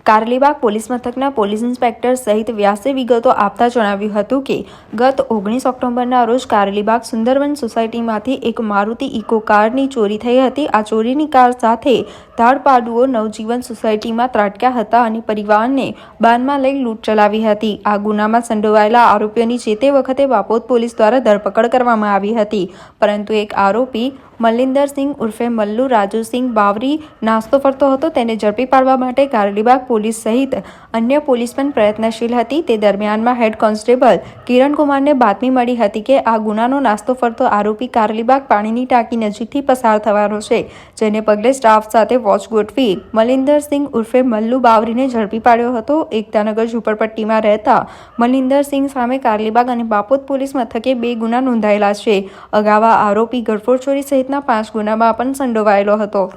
Karelibaug police મથકના police inspector સહિત વ્યાસે વિગતો આપતા જણાવ્યું હતું કે ગત 19 ઓક્ટોબરના રોજ કારેલીબાગ સુંદરવન સોસાયટીમાંથી એક મારુતિ ઇકો કારની ચોરી થઈ હતી। આ ચોરીની કાર સાથે ધાડપાડુઓ નવજીવન સોસાયટીમાં ત્રાટક્યા હતા અને પરિવારને બાનમાં લઈ લૂંટ ચલાવી હતી। આ ગુનામાં સંડોવાયેલા આરોપીઓની જે તે વખતે બાપોદ પોલીસ દ્વારા ધરપકડ કરવામાં આવી હતી, પરંતુ એક આરોપી મલિંદર સિંહ ઉર્ફે મલ્લુ રાજુસિંહ બાવરી નાસ્તો ફરતો હતો। તેને ઝડપી પાડવા માટે કારેલીબાગ પોલીસ સહિત અન્ય પોલીસ પણ પ્રયત્નશીલ હતી। તે દરમિયાનમાં હેડ કોન્સ્ટેબલ કિરણકુમારને બાતમી મળી હતી કે આ ગુનાનો નાસ્તો ફરતો આરોપી કારેલીબાગ પાણીની ટાંકી નજીકથી પસાર થવાનો છે, જેને પગલે સ્ટાફ સાથે વોચ ગોઠવી મલિંદર સિંહ ઉર્ફે મલ્લુ બાવરીને ઝડપી પાડ્યો હતો। એકતાનગર ઝુંપડપટ્ટીમાં રહેતા મલિંદર સિંહ સામે કારેલીબાગ અને બાપોદ પોલીસ મથકે 2 ગુના નોંધાયેલા છે। અગાઉ આ આરોપી ગરફોડ ચોરી સહિતના 5 ગુનામાં પણ સંડોવાયેલો હતો।